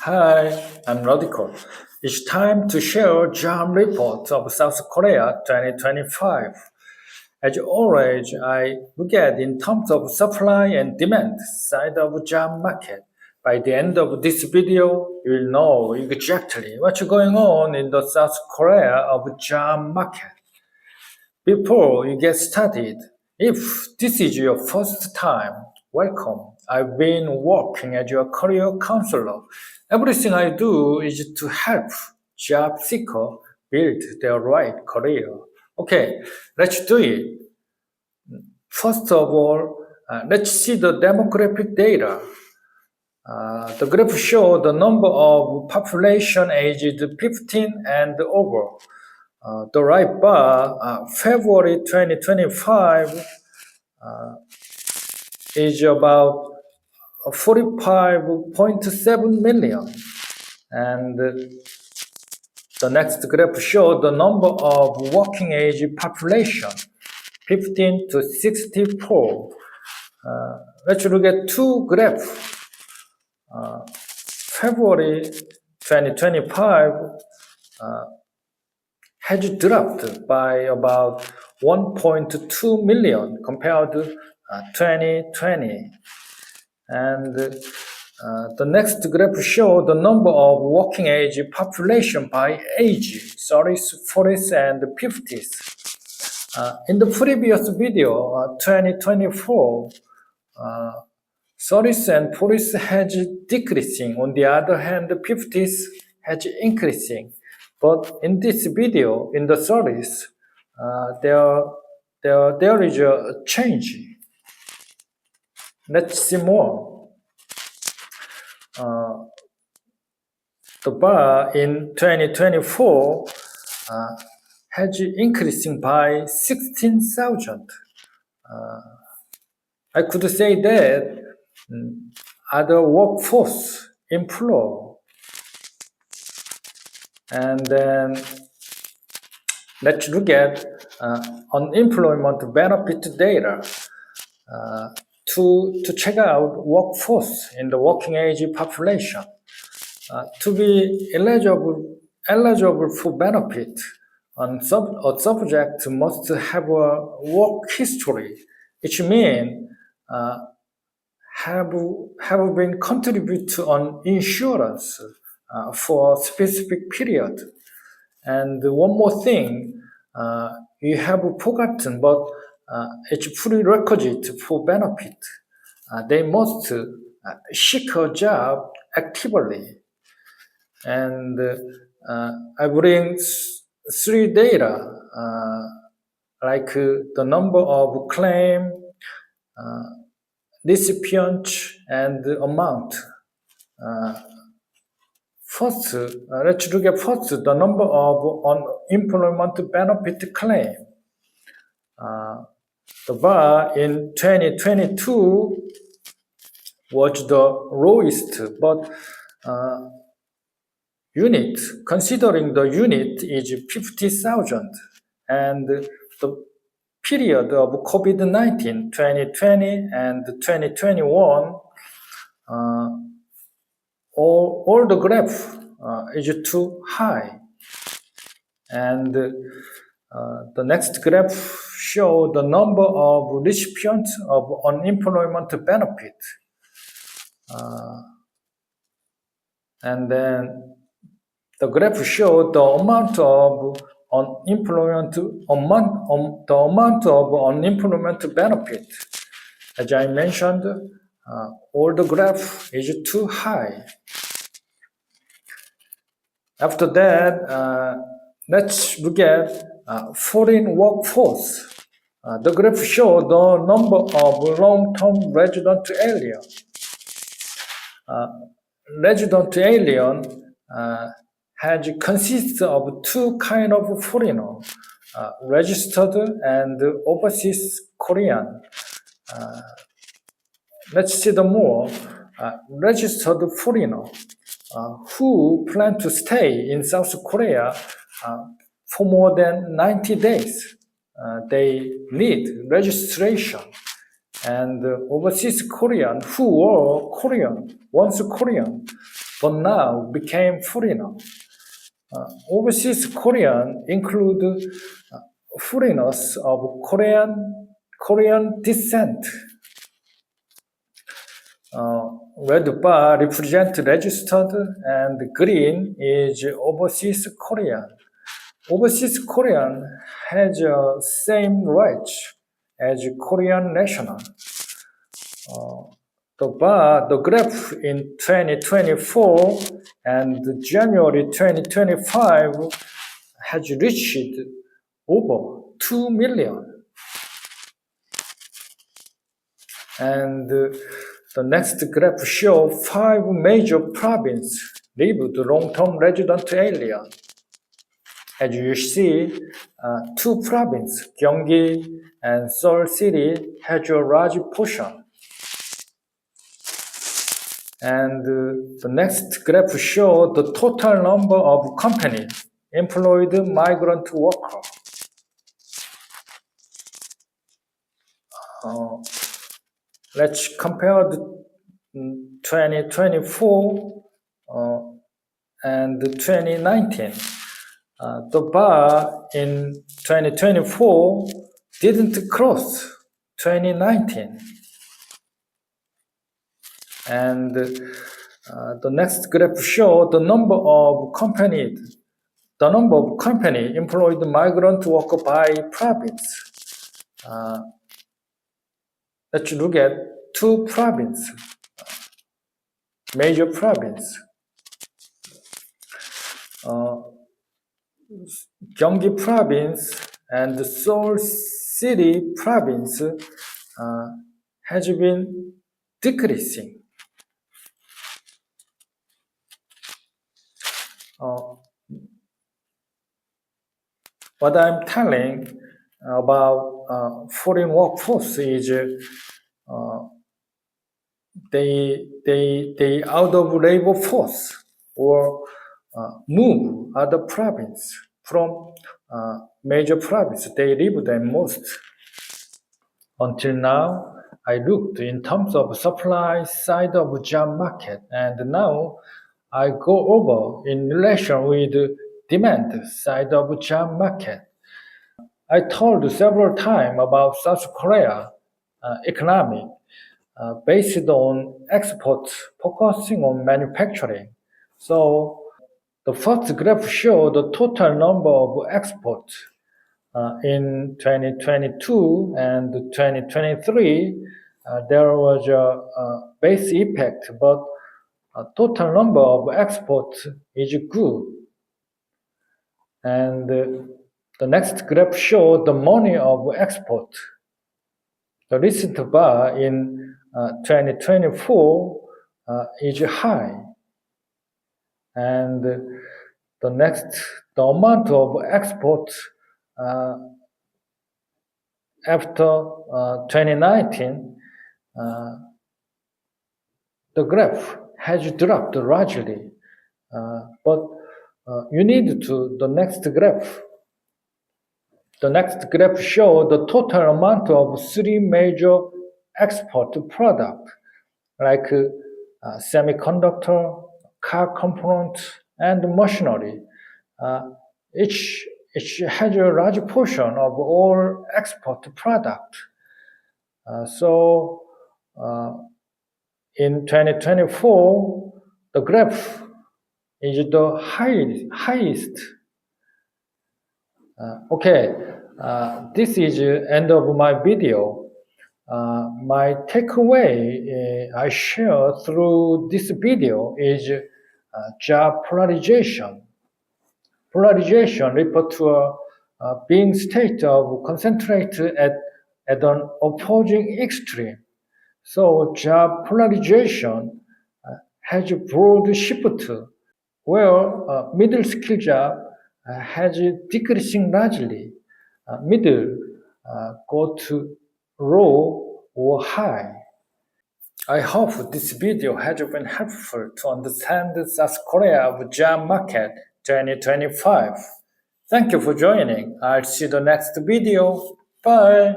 Hi, I'm lodicot. It's time to share job report of South Korea 2025. As always, I look at in terms of supply and demand side of job market. By the end of this video, you will know exactly what's going on in the South Korea of job market. Before you get started, if this is your first time, welcome. I've been working as your career counselor. Everything I do is to help job seeker build their right career. Okay, let's do it. First of all, let's see the demographic data. The graph shows the number of population aged 15 and over. The right bar, February 2025, is about 45.7 million. And the next graph shows the number of working age population, 15 to 64. Let's look at two graphs. February 2025 has dropped by about 1.2 million compared to 2020. And the next graph shows the number of working age population by age, 30s, 40s, and 50s. In the previous video, 2024, 30s and 40s has decreasing. On the other hand, 50s has increasing. But in this video, in the 30s, there is a change. Let's see more. The bar in 2024 has increasing by 16,000. I could say that other workforce employ. And then let's look at unemployment benefit data to check out workforce in the working age population. To be eligible for benefit, a subject must have a work history, which means have been contributed to an insurance for a specific period. And one more thing, you have forgotten, but it's prerequisite for benefit. They must seek a job actively. And I bring three data, like the number of claim, recipient, and amount. First, let's look at first the number of unemployment benefit claim. The bar in 2022 was the lowest, but unit, considering the unit is 50,000, and the period of COVID-19, 2020 and 2021, all the graph is too high. And the next graph shows the number of recipients of unemployment benefit. And then the graph shows the amount of unemployment benefit. As I mentioned, all the graph is too high. After that, let's look at foreign workforce. The graph shows the number of long-term resident alien. Resident alien consists of two kinds of foreigner, registered and overseas Korean. Let's see the more registered foreigner who plan to stay in South Korea for more than 90 days. They need registration. And overseas Korean who were Korean, once Korean, but now became foreigner. Overseas Korean include foreigners of Korean descent. Red bar represent registered and green is overseas Korean. Overseas Korean has the same rights as Korean national. The graph in 2024 and January 2025 has reached over 2 million. And the next graph shows 5 major provinces lived long-term resident alien. As you see, 2 provinces, Gyeonggi and Seoul City, has a large portion. And the next graph shows the total number of companies employed migrant workers. Let's compare the 2024 and 2019. The bar in 2024 didn't cross 2019. And the next graph shows the number of companies employed migrant worker by province. Let's look at 2 provinces, major province. Gyeonggi province and Seoul City province has been decreasing. What I'm telling about foreign workforce is they out of labor force or move other province from major province. They live there most. Until now, I looked in terms of supply side of job market, and now I go over in relation with demand side of job market. I told several times about South Korea economy based on exports, focusing on manufacturing. So the first graph shows the total number of exports in 2022 and 2023. There was a base effect, but total number of exports is good. And the next graph shows the money of export. The recent bar in 2024 is high. And the amount of export after 2019, the graph has dropped largely. But you need to the next graph. The next graph shows the total amount of 3 major export products like semiconductor, car components, and machinery. Each has a large portion of all export products. So in 2024, the graph is the highest. Okay, this is the end of my video. My takeaway I share through this video is job polarization. Polarization refers to a being state of concentrated at an opposing extreme. So job polarization has a broad shift where middle skill job has decreasing largely. Middle go to low or high. I hope this video has been helpful to understand the South Korea of job market 2025. Thank you for joining. I'll see you the next video. Bye.